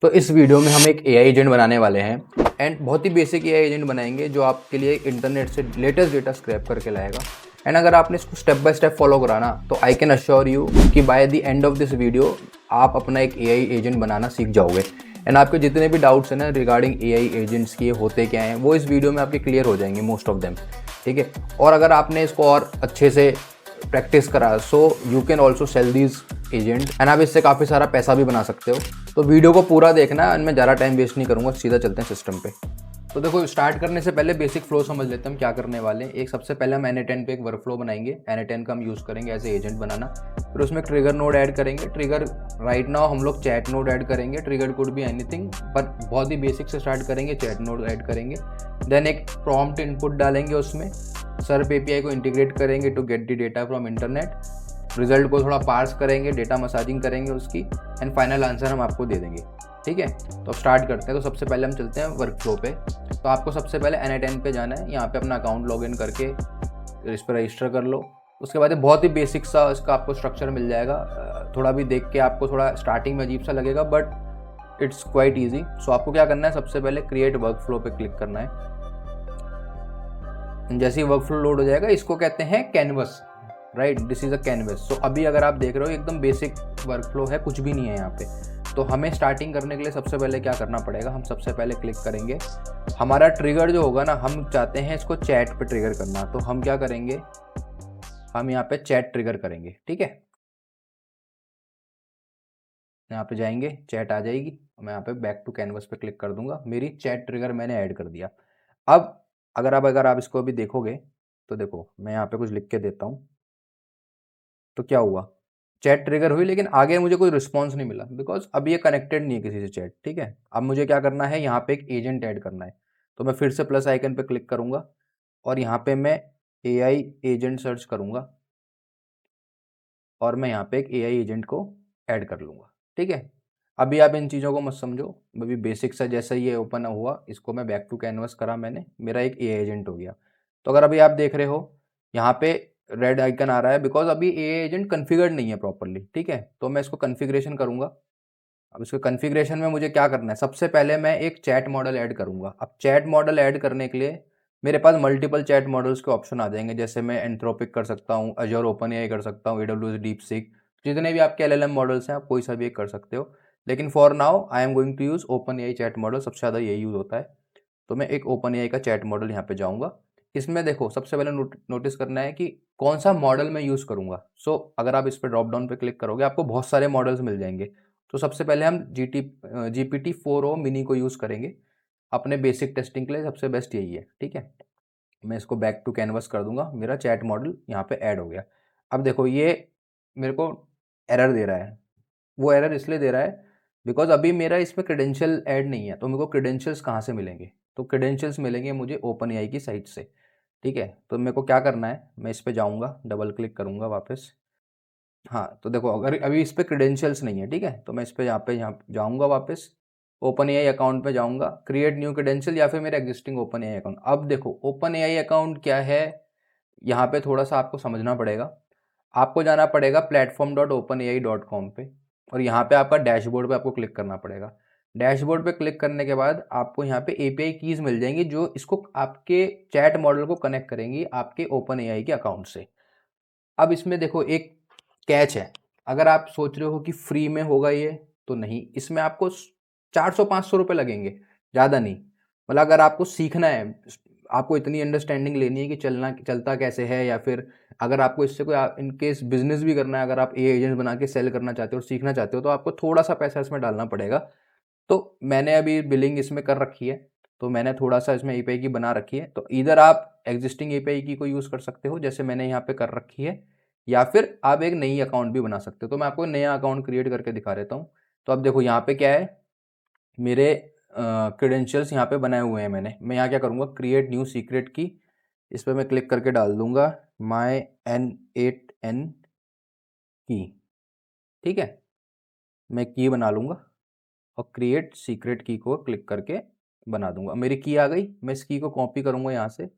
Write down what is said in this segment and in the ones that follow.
तो इस वीडियो में हम एक एआई एजेंट बनाने वाले हैं एंड बहुत ही बेसिक एआई एजेंट बनाएंगे जो आपके लिए इंटरनेट से लेटेस्ट डेटा स्क्रैप करके लाएगा। एंड अगर आपने इसको स्टेप बाय स्टेप फॉलो कराना तो आई कैन अश्योर यू कि by the end of this video आप अपना एक एआई एजेंट बनाना सीख जाओगे। एंड आपके जितने भी डाउट्स हैं ना रिगार्डिंग एआई एजेंट्स की होते क्या हैं वो इस वीडियो में आपके क्लियर हो जाएंगे मोस्ट ऑफ देम। ठीक है, और अगर आपने इसको और अच्छे से प्रैक्टिस करा so you can also sell these agent and आप इससे काफ़ी सारा पैसा भी बना सकते हो। तो वीडियो को पूरा देखना एंड मैं ज़्यादा टाइम वेस्ट नहीं करूँगा, सीधा चलते हैं सिस्टम पे। तो देखो, स्टार्ट करने से पहले बेसिक फ्लो समझ लेते हैं हम क्या करने वाले हैं। एक सबसे पहले हम N8N पे एक वर्क फ्लो बनाएंगे। N8N का हम यूज़ करेंगे एज ए एजेंट बनाना। फिर उसमें ट्रिगर नोड ऐड करेंगे। ट्रिगर राइट नाउ हम लोग चैट नोड ऐड करेंगे। Trigger could be anything but बहुत ही बेसिक से स्टार्ट करेंगे, चैट नोड ऐड करेंगे। देन एक प्रॉम्प्ट इनपुट डालेंगे, उसमें सर्प एपीआई को इंटीग्रेट करेंगे to get the data from internet. Result को थोड़ा पार्स करेंगे, डेटा मसाजिंग करेंगे उसकी एंड फाइनल आंसर हम आपको दे देंगे। ठीक है, तो अब स्टार्ट करते हैं। तो सबसे पहले हम चलते हैं वर्क फ्लो पे। तो आपको सबसे पहले N8N पे जाना है। यहाँ पे अपना अकाउंट लॉगिन करके इस पर रजिस्टर कर लो। उसके बाद बहुत ही बेसिक सा इसका आपको स्ट्रक्चर मिल जाएगा। थोड़ा भी देख के आपको थोड़ा स्टार्टिंग में अजीब सा लगेगा बट इट्स क्वाइट ईजी। सो आपको क्या करना है, सबसे पहले क्रिएट वर्क फ्लो पे क्लिक करना है। जैसे ही वर्क फ्लो लोड हो जाएगा, इसको कहते हैं canvas, right, this is a canvas. So अभी अगर आप देख रहे हो एकदम बेसिक वर्क फ्लो है, कुछ भी नहीं है यहाँ पे। तो हमें स्टार्टिंग करने के लिए सबसे पहले क्या करना पड़ेगा, हम सबसे पहले क्लिक करेंगे। हमारा ट्रिगर जो होगा ना, हम चाहते हैं इसको चैट पे ट्रिगर करना, तो हम क्या करेंगे, हम यहाँ पे चैट ट्रिगर करेंगे। ठीक है, यहाँ पे जाएंगे, चैट आ जाएगी। मैं यहाँ पे बैक टू कैनवस पे क्लिक कर दूंगा। मेरी चैट ट्रिगर मैंने ऐड कर दिया। अब अगर आप इसको अभी देखोगे तो देखो, मैं यहाँ पे कुछ लिख के देता हूँ। तो क्या हुआ, चैट ट्रिगर हुई लेकिन आगे मुझे कोई रिस्पॉन्स नहीं मिला बिकॉज अभी ये कनेक्टेड नहीं है किसी से चैट। ठीक है, अब मुझे क्या करना है, यहाँ पे एक एजेंट ऐड करना है। तो मैं फिर से प्लस आइकन पे क्लिक करूँगा और यहाँ पे मैं एआई एजेंट सर्च करूँगा और मैं यहाँ पे एक एआई एजेंट को ऐड कर लूँगा। ठीक है, अभी आप इन चीज़ों को मत समझो, अभी बेसिक सा जैसा ये ओपन हुआ, इसको मैं बैक टू कैनवस करा मैंने, मेरा एक एआई एजेंट हो गया। तो अगर अभी आप देख रहे हो यहाँ पे रेड आइकन आ रहा है बिकॉज अभी एआई एजेंट कन्फिगर्ड नहीं है प्रॉपरली। ठीक है, तो मैं इसको कन्फिग्रेशन करूँगा। अब इसके कन्फिग्रेशन में मुझे क्या करना है, सबसे पहले मैं एक चैट मॉडल ऐड करूँगा। अब चैट मॉडल ऐड करने के लिए मेरे पास मल्टीपल चैट मॉडल्स के ऑप्शन आ जाएंगे, जैसे मैं एंथ्रोपिक कर सकता हूँ, अजूर ओपन एआई कर सकता हूँ, AWS डीपसीक, जितने भी आपके LLM मॉडल्स हैं आप कोई सा भी एक कर सकते हो। लेकिन for now I am going to use Open AI chat model, सबसे ज़्यादा यही यूज़ होता है। तो मैं एक ओपन एआई का चैट मॉडल यहाँ पे जाऊँगा। इसमें देखो, सबसे पहले नोटिस करना है कि कौन सा मॉडल मैं यूज़ करूँगा। सो अगर आप इस पर ड्रॉप डाउन पे क्लिक करोगे आपको बहुत सारे मॉडल्स मिल जाएंगे। तो सबसे पहले हम GPT-4o मिनी को यूज़ करेंगे अपने बेसिक टेस्टिंग के लिए, सबसे बेस्ट यही है। ठीक है, मैं इसको बैक टू कैनवस कर दूंगा, मेरा चैट मॉडल यहाँ पे ऐड हो गया। अब देखो, ये मेरे को एरर दे रहा है। वो एरर इसलिए दे रहा है बिकॉज अभी मेरा इसमें क्रेडेंशियल ऐड नहीं है। तो मेरे को क्रेडेंशियल्स कहाँ से मिलेंगे, तो क्रेडेंशियल्स मिलेंगे मुझे ओपन एआई की साइट से। ठीक है, तो मेरे को क्या करना है, मैं इस पर जाऊँगा, डबल क्लिक करूँगा वापस। हाँ, तो देखो अगर अभी इस पर क्रेडेंशियल्स नहीं है, ठीक है, तो मैं इस पर यहाँ जाऊँगा वापस, ओपन एआई अकाउंट पे जाऊँगा, क्रिएट न्यू क्रेडेंशियल या फिर मेरा एग्जिस्टिंग ओपन एआई अकाउंट। अब देखो ओपन एआई अकाउंट क्या है, यहाँ पे थोड़ा सा आपको समझना पड़ेगा। आपको जाना पड़ेगा platform.openai.com पे और यहाँ पे आपका डैशबोर्ड पे आपको क्लिक करना पड़ेगा। डैशबोर्ड पे क्लिक करने के बाद आपको यहाँ पे एपीआई कीज़ मिल जाएंगी जो इसको आपके चैट मॉडल को कनेक्ट करेंगी आपके ओपन एआई के अकाउंट से। अब इसमें देखो एक कैच है, अगर आप सोच रहे हो कि फ्री में होगा ये, तो नहीं, इसमें आपको 400-500 रुपये लगेंगे, ज़्यादा नहीं। मतलब अगर आपको सीखना है, आपको इतनी अंडरस्टैंडिंग लेनी है कि चलता कैसे है, या फिर अगर आपको इससे कोई इनकेस बिजनेस भी करना है, अगर आप एजेंट बना के सेल करना चाहते हो और सीखना चाहते हो, तो आपको थोड़ा सा पैसा इसमें डालना पड़ेगा। तो मैंने अभी बिलिंग इसमें कर रखी है, तो मैंने थोड़ा सा इसमें एपीआई की बना रखी है। तो इधर आप एग्जिस्टिंग एपीआई की को यूज़ कर सकते हो जैसे मैंने यहाँ पे कर रखी है, या फिर आप एक नई अकाउंट भी बना सकते हो। तो मैं आपको नया अकाउंट क्रिएट करके दिखा देता हूँ। तो अब देखो यहाँ पे क्या है, मेरे क्रेडेंशियल्स यहाँ पे बनाए हुए हैं मैंने। मैं यहाँ क्या करूँगा, क्रिएट न्यू सीक्रेट की, इस पर मैं क्लिक करके डाल दूंगा माई N8N की। ठीक है, मैं की बना लूँगा और क्रिएट सीक्रेट की को क्लिक करके बना दूंगा। मेरी की आ गई, मैं इस की को कॉपी करूँगा, यहाँ से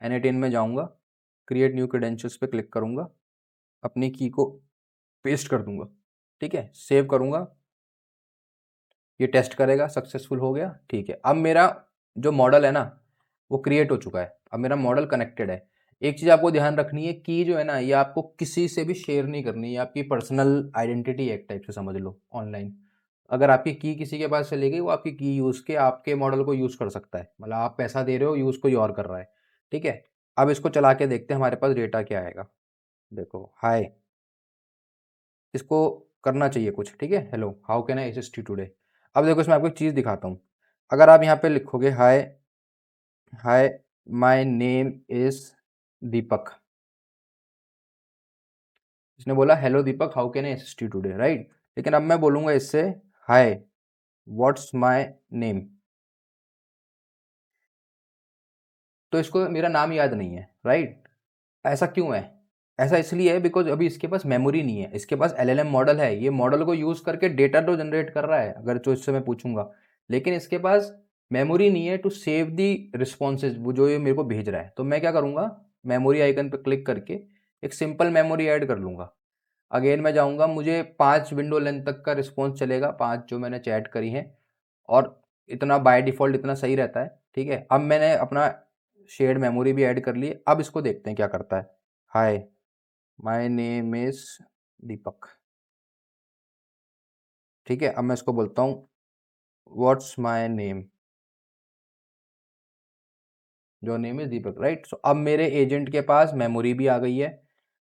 N8N में जाऊँगा, क्रिएट न्यू क्रेडेंशियल्स पे क्लिक करूँगा, अपनी की को पेस्ट कर दूंगा। ठीक है, सेव करूँगा ये टेस्ट करेगा, सक्सेसफुल हो गया, ठीक है। अब मेरा जो मॉडल है ना वो क्रिएट हो चुका है, अब मेरा मॉडल कनेक्टेड है। एक चीज़ आपको ध्यान रखनी है, की जो है ना ये आपको किसी से भी शेयर नहीं करनी है, आपकी पर्सनल आइडेंटिटी एक टाइप से समझ लो ऑनलाइन। अगर आपकी की किसी के पास चली गई, वो आपकी की यूज़ के आपके मॉडल को यूज़ कर सकता है, मतलब आप पैसा दे रहे हो, यूज़ कोई और कर रहा है, ठीक है। अब इसको चला के देखते हैं हमारे पास डेटा क्या आएगा। देखो हाय, इसको करना चाहिए कुछ, ठीक है। Hello, how can I assist you today. अब देखो इसमें आपको एक चीज़ दिखाता हूँ। अगर आप यहाँ पे लिखोगे हाय, हाय माय नेम इज दीपक, इसने बोला hello Deepak, how can I assist you today, right. लेकिन अब मैं बोलूँगा इससे हाय व्हाट्स माय नेम, तो इसको मेरा नाम याद नहीं है, राइट। ऐसा क्यों है? ऐसा इसलिए है बिकॉज अभी इसके पास मेमोरी नहीं है, इसके पास एलएलएम मॉडल है, ये मॉडल को यूज़ करके डेटा तो जनरेट कर रहा है अगर जो इससे मैं पूछूंगा, लेकिन इसके पास मेमोरी नहीं है टू सेव दी रिस्पॉन्सेज, वो जो ये मेरे को भेज रहा है। तो मैं क्या करूँगा, मेमोरी आइकन पर क्लिक करके एक सिंपल मेमोरी ऐड कर लूँगा। अगेन मैं जाऊँगा, मुझे 5 विंडो लेंथ तक का रिस्पॉन्स चलेगा, 5 जो मैंने चैट करी हैं, और इतना बाय डिफ़ॉल्ट इतना सही रहता है, ठीक है। अब मैंने अपना शेयर्ड मेमोरी भी ऐड कर ली, अब इसको देखते हैं क्या करता है। हाय माय नेम इज दीपक, ठीक है। अब मैं इसको बोलता हूँ व्हाट्स माय नेम, जो नेम इज दीपक, राइट। सो अब मेरे एजेंट के पास मेमोरी भी आ गई है,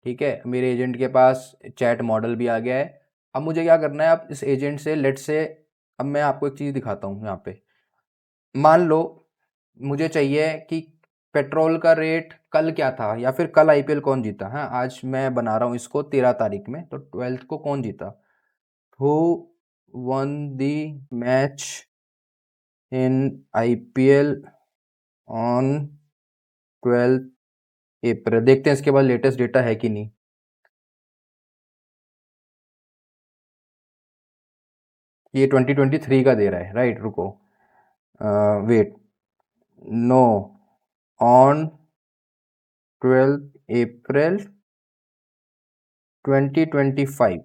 ठीक है, मेरे एजेंट के पास चैट मॉडल भी आ गया है। अब मुझे क्या करना है, अब इस एजेंट से लेट से, अब मैं आपको एक चीज़ दिखाता हूँ यहाँ पे। मान लो मुझे चाहिए कि पेट्रोल का रेट कल क्या था, या फिर कल आईपीएल कौन जीता। हाँ, आज मैं बना रहा हूँ इसको 13 तारीख में, तो 12th को कौन जीता, who one the match in IPL on 12 अप्रैल। देखते हैं इसके बाद लेटेस्ट डेटा है कि नहीं। ये 2023 का दे रहा है, राइट। रुको, वेट, नो, ऑन 12 अप्रैल 2025,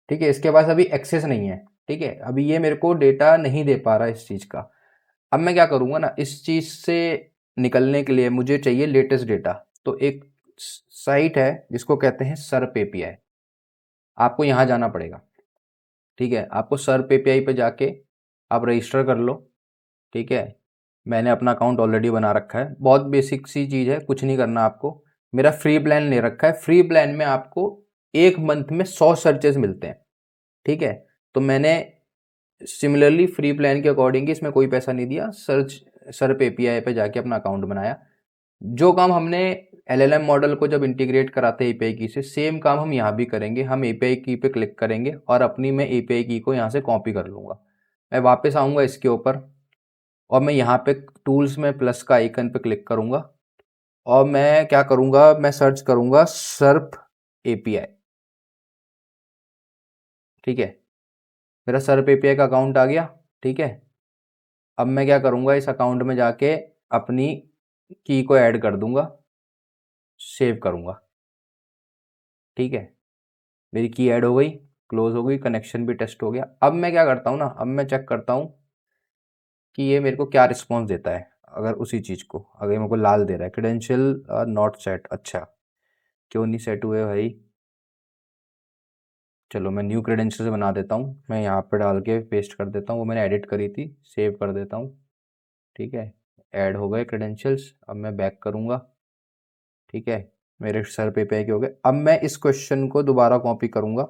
ठीक है। इसके पास अभी एक्सेस नहीं है, ठीक है, अभी ये मेरे को डेटा नहीं दे पा रहा इस चीज़ का। अब मैं क्या करूँगा ना, इस चीज़ से निकलने के लिए मुझे चाहिए लेटेस्ट डेटा। तो एक साइट है जिसको कहते हैं सर्प एपीआई, आपको यहाँ जाना पड़ेगा, ठीक है। आपको सर्प एपीआई पे जाके आप रजिस्टर कर लो, ठीक है। मैंने अपना अकाउंट ऑलरेडी बना रखा है, बहुत बेसिक सी चीज़ है, कुछ नहीं करना आपको। मेरा फ्री प्लान ले रखा है, फ्री प्लान में आपको एक मंथ में 100 सर्चेज मिलते हैं, ठीक है। तो मैंने सिमिलरली फ्री प्लान के अकॉर्डिंग इसमें कोई पैसा नहीं दिया, सर्प एपीआई पे जाके अपना अकाउंट बनाया। जो काम हमने एलएलएम मॉडल को जब इंटीग्रेट कराते हैं एपीआई की से, सेम काम हम यहाँ भी करेंगे। हम एपीआई की पे क्लिक करेंगे और अपनी मैं एपीआई की को यहाँ से कॉपी कर लूँगा। मैं वापस आऊँगा इसके ऊपर, और मैं यहाँ पे टूल्स में प्लस का आइकन पे क्लिक करूँगा, और मैं क्या करूँगा, मैं सर्च करूँगा सर्प एपीआई, ठीक है। मेरा सर्प एपीआई का अकाउंट आ गया, ठीक है। अब मैं क्या करूँगा, इस अकाउंट में जाके अपनी की को ऐड कर दूँगा, सेव करूँगा, ठीक है। मेरी की ऐड हो गई, क्लोज हो गई, कनेक्शन भी टेस्ट हो गया। अब मैं क्या करता हूँ ना, अब मैं चेक करता हूँ कि ये मेरे को क्या रिस्पॉन्स देता है। अगर उसी चीज़ को, अगर मेरे को लाल दे रहा है, क्रेडेंशियल नॉट सेट, अच्छा क्यों नहीं सेट हुए भाई। चलो मैं न्यू क्रेडेंशियल से बना देता हूँ, मैं यहाँ पे डाल के पेस्ट कर देता हूँ, वो मैंने एडिट करी थी, सेव कर देता हूँ, ठीक है। ऐड हो गए क्रेडेंशियल्स। अब मैं बैक करूँगा, ठीक है, मेरे सर पे पे के हो गए। अब मैं इस क्वेश्चन को दोबारा कॉपी करूँगा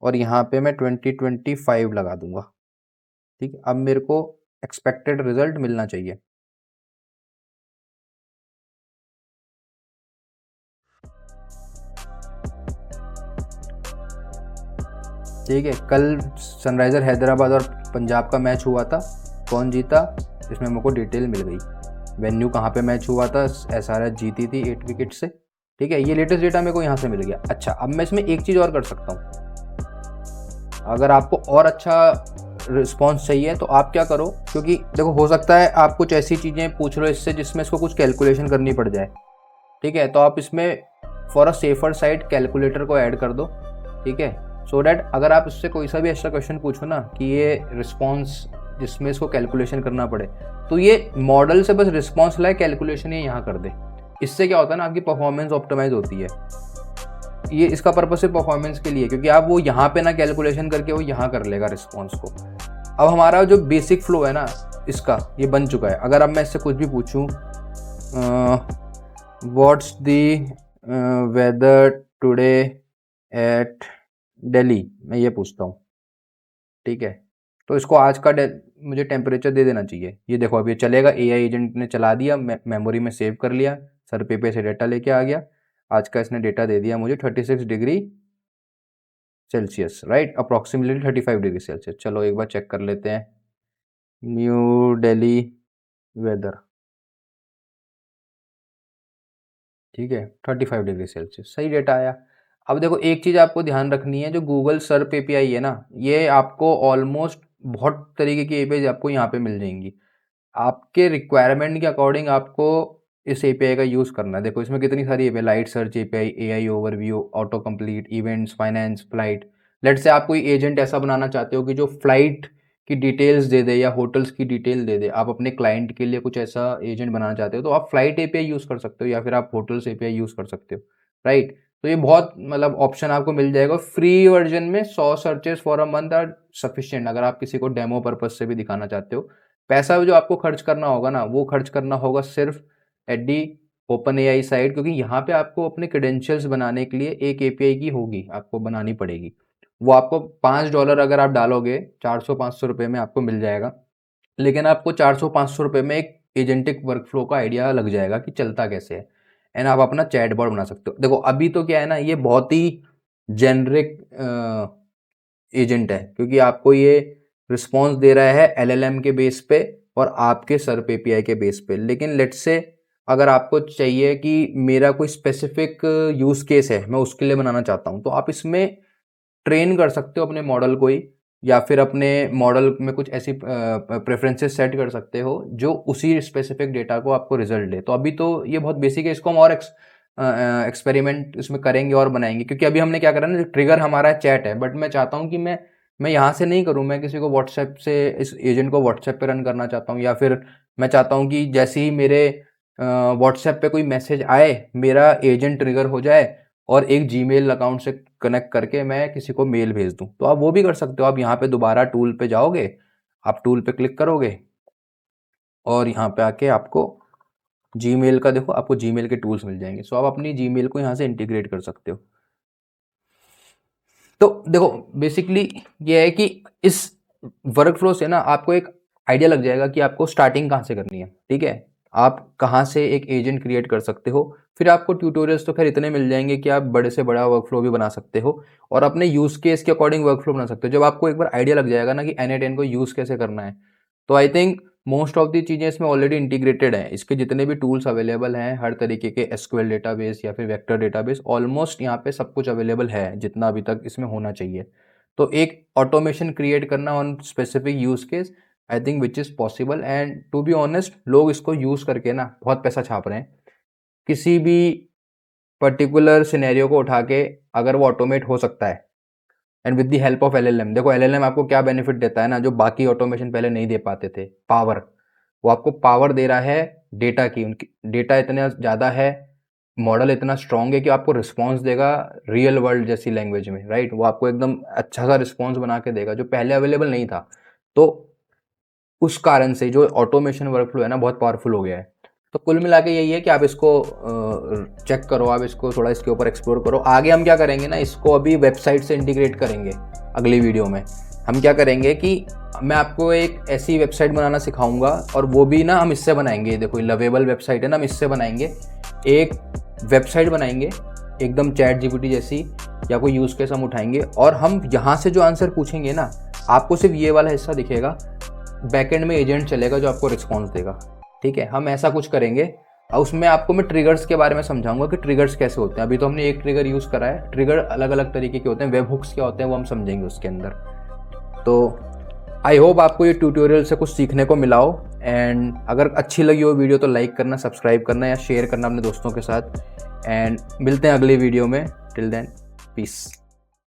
और यहाँ पे मैं 2025 लगा दूंगा, ठीक है। अब मेरे को एक्सपेक्टेड रिजल्ट मिलना चाहिए, ठीक है। कल सनराइज़र हैदराबाद और पंजाब का मैच हुआ था, कौन जीता, इसमें मेरे को डिटेल मिल गई। वेन्यू कहाँ पे मैच हुआ था, एसआरएच जीती थी 8 विकेट से, ठीक है। ये लेटेस्ट डेटा मेरे को यहाँ से मिल गया। अच्छा, अब मैं इसमें एक चीज़ और कर सकता हूँ, अगर आपको और अच्छा रिस्पॉन्स चाहिए तो आप क्या करो, क्योंकि देखो हो सकता है आप कुछ ऐसी चीज़ें पूछ लो इससे जिसमें इसको कुछ कैलकुलेशन करनी पड़ जाए, ठीक है। तो आप इसमें for a safer side calculator को ऐड कर दो, ठीक है, सो डैट अगर आप इससे कोई सा भी ऐसा क्वेश्चन पूछो ना कि ये रिस्पॉन्स जिसमें इसको कैलकुलेशन करना पड़े, तो ये मॉडल से बस रिस्पॉन्स लाए, कैलकुलेशन ये यहाँ कर दे। इससे क्या होता है ना, आपकी परफॉर्मेंस ऑप्टिमाइज होती है। ये इसका पर्पज सिर्फ परफॉर्मेंस के लिए, क्योंकि आप वो यहाँ पे ना कैलकुलेशन करके वो यहाँ कर लेगा रिस्पॉन्स को। अब हमारा जो बेसिक फ्लो है ना इसका, ये बन चुका है। अगर अब मैं इससे कुछ भी पूछूं, what's the weather today at Delhi, मैं ये पूछता हूँ, ठीक है, तो इसको आज का मुझे टेम्परेचर दे देना चाहिए। ये देखो अब ये चलेगा, एआई एजेंट ने चला दिया, मेमोरी में सेव कर लिया, सर पे से डेटा लेके आ गया, आज का इसने डेटा दे दिया मुझे 36 degree Celsius, right, approximately 35 degree Celsius. चलो एक बार चेक कर लेते हैं, न्यू दिल्ली वेदर, ठीक है, 35 डिग्री सेल्सियस, सही डेटा आया। अब देखो एक चीज़ आपको ध्यान रखनी है, जो गूगल सर्प एपीआई है ना, ये आपको ऑलमोस्ट बहुत तरीके की एपीआई आपको यहाँ पे मिल जाएंगी। आपके रिक्वायरमेंट के अकॉर्डिंग आपको इस एपीआई का यूज़ करना है। देखो इसमें कितनी सारी API, light search API, AI overview, auto complete, events, finance, flight. Let say आप कोई एजेंट ऐसा बनाना चाहते हो कि जो फ्लाइट की डिटेल्स दे दे या होटल्स की डिटेल दे दे, आप अपने क्लाइंट के लिए कुछ ऐसा एजेंट बनाना चाहते हो, तो आप फ्लाइट एपीआई यूज़ कर सकते हो या फिर आप होटल्स एपीआई यूज़ कर सकते हो, राइट। तो ये बहुत मतलब ऑप्शन आपको मिल जाएगा। फ्री वर्जन में 100 searches for a month are sufficient, अगर आप किसी को डेमो पर्पज से भी दिखाना चाहते हो। पैसा जो आपको खर्च करना होगा ना, वो खर्च करना होगा सिर्फ at the open AI side, क्योंकि यहाँ पे आपको अपने क्रेडेंशियल्स बनाने के लिए एक एपीआई की होगी, आपको बनानी पड़ेगी। वो आपको $5 अगर आप डालोगे, 400-500 रुपये में आपको मिल जाएगा। लेकिन आपको 400-500 रुपये में एक एजेंटिक वर्कफ्लो का आइडिया लग जाएगा कि चलता कैसे है, एंड आप अपना चैटबॉट बना सकते हो। देखो अभी तो क्या है ना, ये बहुत ही जेनरिक एजेंट है, क्योंकि आपको ये रिस्पॉन्स दे रहा है एलएलएम के बेस पे और आपके सर्प एपीआई के बेस पे। लेकिन लेट्स से अगर आपको चाहिए कि मेरा कोई स्पेसिफिक यूज़ केस है, मैं उसके लिए बनाना चाहता हूँ, तो आप इसमें ट्रेन कर सकते हो अपने मॉडल को ही, या फिर अपने मॉडल में कुछ ऐसी प्रेफरेंसेस सेट कर सकते हो जो उसी स्पेसिफिक डेटा को आपको रिजल्ट दे। तो अभी तो ये बहुत बेसिक है, इसको हम और एक्सपेरिमेंट इसमें करेंगे और बनाएंगे, क्योंकि अभी हमने क्या करा ना, ट्रिगर हमारा चैट है, बट मैं चाहता हूँ कि मैं यहाँ से नहीं करूँ, मैं किसी को व्हाट्सएप से इस एजेंट को व्हाट्सएप पे रन करना चाहता हूँ, या फिर मैं चाहता हूँ कि जैसे ही मेरे व्हाट्सएप पे कोई मैसेज आए, मेरा एजेंट ट्रिगर हो जाए और एक जीमेल अकाउंट से कनेक्ट करके मैं किसी को मेल भेज दूं। तो आप वो भी कर सकते हो। आप यहाँ पे दोबारा टूल पे जाओगे, आप टूल पे क्लिक करोगे और यहाँ पे आके आपको जीमेल का, देखो आपको जीमेल के टूल्स मिल जाएंगे। सो आप अपनी जीमेल को यहाँ से इंटीग्रेट कर सकते हो। तो देखो बेसिकली ये है कि इस वर्क फ्लो से ना आपको एक आइडिया लग जाएगा कि आपको स्टार्टिंग कहाँ से करनी है, ठीक है, आप कहाँ से एक एजेंट क्रिएट कर सकते हो। फिर आपको ट्यूटोरियल्स तो खैर इतने मिल जाएंगे कि आप बड़े से बड़ा वर्क फ्लो भी बना सकते हो और अपने यूज़ केस के अकॉर्डिंग वर्क फ्लो बना सकते हो। जब आपको एक बार आइडिया लग जाएगा ना कि N8N को यूज़ कैसे करना है, तो I think most of the चीज़ें इसमें ऑलरेडी इंटीग्रेटेड हैं। इसके जितने भी टूल्स अवेलेबल हैं, हर तरीके के एसक्यूएल डेटाबेस या फिर वेक्टर डेटाबेस, ऑलमोस्ट यहाँ पे सब कुछ अवेलेबल है जितना अभी तक इसमें होना चाहिए। तो एक ऑटोमेशन क्रिएट करना on specific use case, I think which is possible. And to be honest, लोग इसको यूज़ करके ना बहुत पैसा छाप रहे हैं। किसी भी पर्टिकुलर सिनेरियो को उठा के अगर वो ऑटोमेट हो सकता है and with the help of LLM. देखो एलएलएम आपको क्या बेनिफिट देता है ना, जो बाकी ऑटोमेशन पहले नहीं दे पाते थे, पावर। वो आपको पावर दे रहा है डेटा की, उनकी डेटा इतना ज़्यादा है, मॉडल इतना स्ट्रॉन्ग है कि आपको रिस्पॉन्स देगा रियल वर्ल्ड जैसी लैंग्वेज में, राइट। वो आपको एकदम अच्छा सा रिस्पॉन्स बना के देगा जो पहले अवेलेबल नहीं था। तो उस कारण से जो ऑटोमेशन वर्कफ्लो है ना बहुत पावरफुल हो गया है। तो कुल मिला के यही है कि आप इसको चेक करो, आप इसको थोड़ा इसके ऊपर एक्सप्लोर करो। आगे हम क्या करेंगे ना, इसको अभी वेबसाइट से इंटीग्रेट करेंगे। अगली वीडियो में हम क्या करेंगे कि मैं आपको एक ऐसी वेबसाइट बनाना सिखाऊंगा, और वो भी ना हम इससे बनाएंगे। देखो लवेबल वेबसाइट है ना, हम इससे बनाएंगे एक वेबसाइट बनाएंगे एकदम चैट जीपीटी जैसी, या कोई यूज़ केस हम उठाएंगे और हम यहाँ से जो आंसर पूछेंगे ना, आपको सिर्फ ये वाला हिस्सा दिखेगा, बैकएंड में एजेंट चलेगा जो आपको रिस्पॉन्स देगा, ठीक है। हम ऐसा कुछ करेंगे और उसमें आपको मैं ट्रिगर्स के बारे में समझाऊंगा कि ट्रिगर्स कैसे होते हैं। अभी तो हमने एक ट्रिगर यूज़ करा है, ट्रिगर अलग अलग तरीके के होते हैं, वेब हुक्स क्या होते हैं वो हम समझेंगे उसके अंदर। तो आई होप आपको ये ट्यूटोरियल से कुछ सीखने को मिला हो, एंड अगर अच्छी लगी हो वीडियो तो लाइक करना, सब्सक्राइब करना या शेयर करना अपने दोस्तों के साथ, एंड मिलते हैं अगली वीडियो में। Till then piece.